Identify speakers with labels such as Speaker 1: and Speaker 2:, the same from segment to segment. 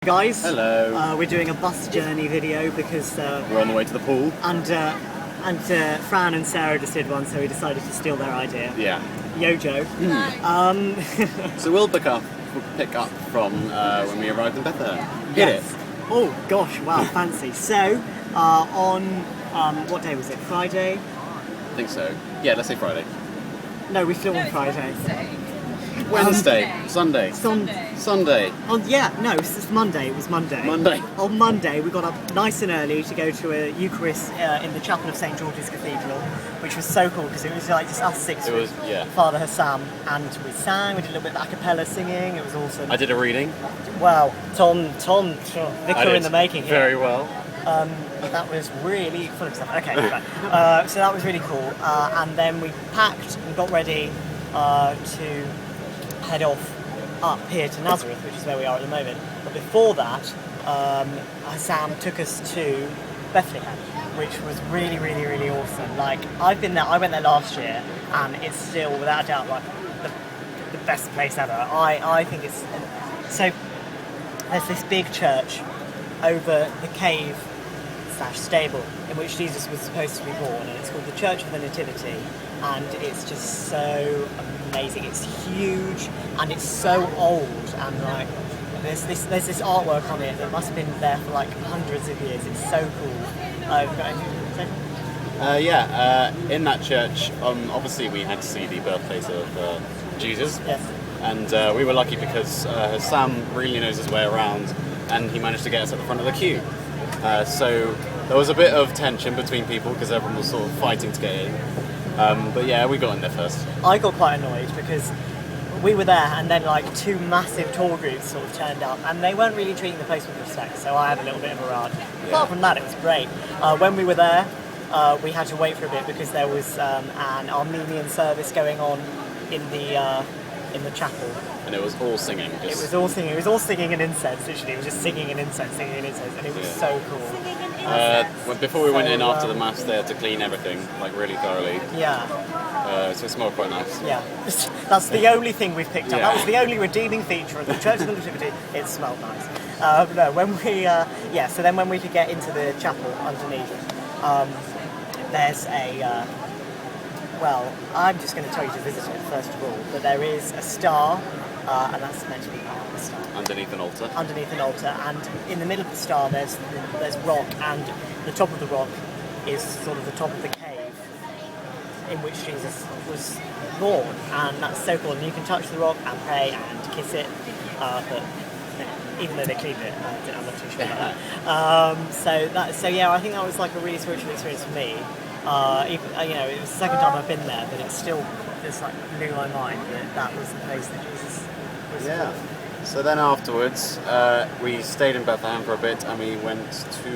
Speaker 1: Guys,
Speaker 2: hello.
Speaker 1: We're doing a bus journey video because
Speaker 2: we're on the way to the pool.
Speaker 1: And Fran and Sarah just did one, so we decided to steal their idea.
Speaker 2: Yeah.
Speaker 1: Yojo.
Speaker 2: So we'll pick up from when we arrived in Bethlehem.
Speaker 1: Yes. Oh gosh! Wow, fancy. So on what day was it? Friday?
Speaker 2: I think so. Yeah, let's say Friday.
Speaker 1: No, we flew on Friday.
Speaker 2: Wednesday, Sunday. Sunday.
Speaker 1: Oh yeah, no, it's Monday. It was Monday.
Speaker 2: Monday.
Speaker 1: On Monday, we got up nice and early to go to a Eucharist in the chapel of St George's Cathedral, which was so cool because it was like just us six with Father Hassam, and we sang. We did a little bit of a cappella singing. It was awesome.
Speaker 2: I did a reading.
Speaker 1: Wow, Tom, Vicar in the making. Here.
Speaker 2: Very well.
Speaker 1: That was really fun of stuff. Okay, right. So that was really cool. And then we packed and got ready to head off up here to Nazareth, which is where we are at the moment. But before that, Sam took us to Bethlehem, which was really, really, really awesome. Like, I've been there, I went there last year, and it's still, without a doubt, like the best place ever. I think it's... So, there's this big church over the cave / stable in which Jesus was supposed to be born, and it's called the Church of the Nativity, and it's just so amazing. It's huge and it's so old, and like there's this artwork on it that must have been there for like hundreds of years. It's so cool. Got anything to say?
Speaker 2: In that church, obviously we had to see the birthplace of Jesus.
Speaker 1: Yes.
Speaker 2: And we were lucky because Sam really knows his way around, and he managed to get us at the front of the queue. So there was a bit of tension between people because everyone was sort of fighting to get in. But yeah, we got in there first. I
Speaker 1: got quite annoyed because we were there and then like two massive tour groups sort of turned up and they weren't really treating the place with respect, so I had a little bit of a rage. Yeah. Apart from that, it was great. When we were there, we had to wait for a bit because there was an Armenian service going on in the chapel.
Speaker 2: And it was all singing.
Speaker 1: It was all singing. It was all singing and incense, literally. It was just singing and incense, and it was so cool.
Speaker 2: Before we went in after the mass, they had to clean everything, like really thoroughly.
Speaker 1: Yeah.
Speaker 2: So it smelled quite nice.
Speaker 1: Yeah. That's the only thing we've picked up. That was the only redeeming feature of the Church of the Nativity. It smelled nice. No, when we, so then when we could get into the chapel underneath, there's a, I'm just going to tell you to visit it first of all, but there is a star, and that's meant to be part of the star.
Speaker 2: Underneath an altar.
Speaker 1: Underneath an altar, and in the middle of the star there's rock, and the top of the rock is sort of the top of the cave in which Jesus was born, and that's so cool. And you can touch the rock and pray and kiss it, but even though they cleaned it, I'm not too sure about that. So I think that was like a really spiritual experience for me. It was the second time I've been there, but it still just like blew my mind that was the place that Jesus was born.
Speaker 2: So then afterwards, we stayed in Bethlehem for a bit, and we went to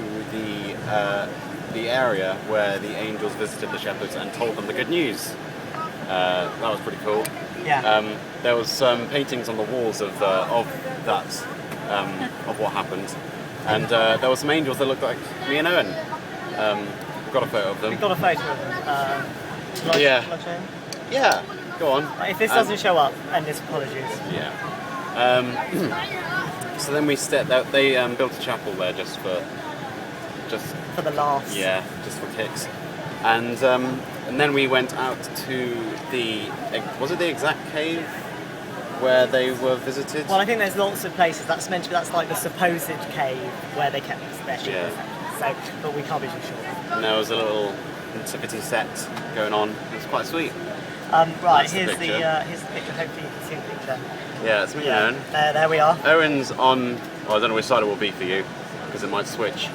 Speaker 2: the area where the angels visited the shepherds and told them the good news. That was pretty cool.
Speaker 1: Yeah.
Speaker 2: There was some paintings on the walls of that of what happened, and there were some angels that looked like me and Owen. We've got a photo of them.
Speaker 1: We've got a photo of them. Shall I show him?
Speaker 2: Yeah. Go on.
Speaker 1: If this doesn't show up, endless apologies.
Speaker 2: Yeah. So then we they built a chapel there just for
Speaker 1: the laughs.
Speaker 2: Yeah, just for kicks. And then we went out to was it the exact cave where they were visited?
Speaker 1: Well, I think there's lots of places. That's like the supposed cave where they kept their sheep. So, but we can't be too sure.
Speaker 2: And there was a little nativity set going on. It was quite sweet.
Speaker 1: Right, here's the picture. Hopefully you can see the picture.
Speaker 2: Yeah, it's me and Owen.
Speaker 1: There we are.
Speaker 2: Owen's on... Well, I don't know which side it will be for you, because it might switch.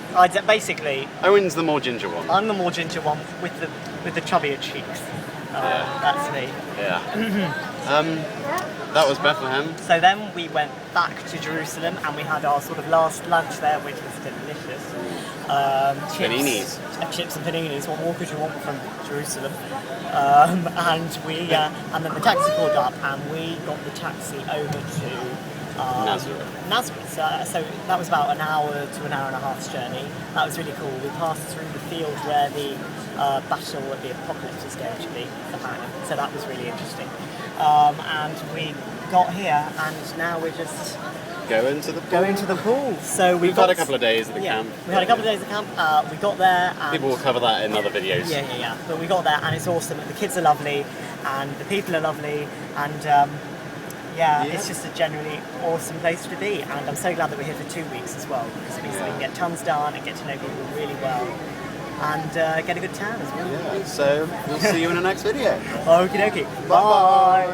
Speaker 1: Basically...
Speaker 2: Owen's the more ginger one.
Speaker 1: I'm the more ginger one with the chubbier cheeks. That's me.
Speaker 2: Yeah. That was Bethlehem.
Speaker 1: So then we went back to Jerusalem, and we had our sort of last lunch there, which was delicious.
Speaker 2: Paninis.
Speaker 1: Chips and paninis. What more could you want from Jerusalem? And then the taxi pulled up, and we got the taxi over to Nazareth. So that was about an hour to an hour and a half's journey. That was really cool. We passed through the field where the battle at the apocalypse is going to be, apparently. So that was really interesting. And we got here, and now we're just
Speaker 2: go into the pool.
Speaker 1: Go into the pool. So
Speaker 2: We've had a couple of days at the camp.
Speaker 1: We had a couple of days at camp. We got there. And
Speaker 2: People will cover that in other videos.
Speaker 1: Yeah. But we got there, and it's awesome. The kids are lovely, and the people are lovely, and it's just a generally awesome place to be. And I'm so glad that we're here for 2 weeks as well, because it means that we can get tons done and get to know people really well, and get a good tan as well.
Speaker 2: Yeah. So we'll see you in the next video.
Speaker 1: Okie dokie.
Speaker 2: Bye.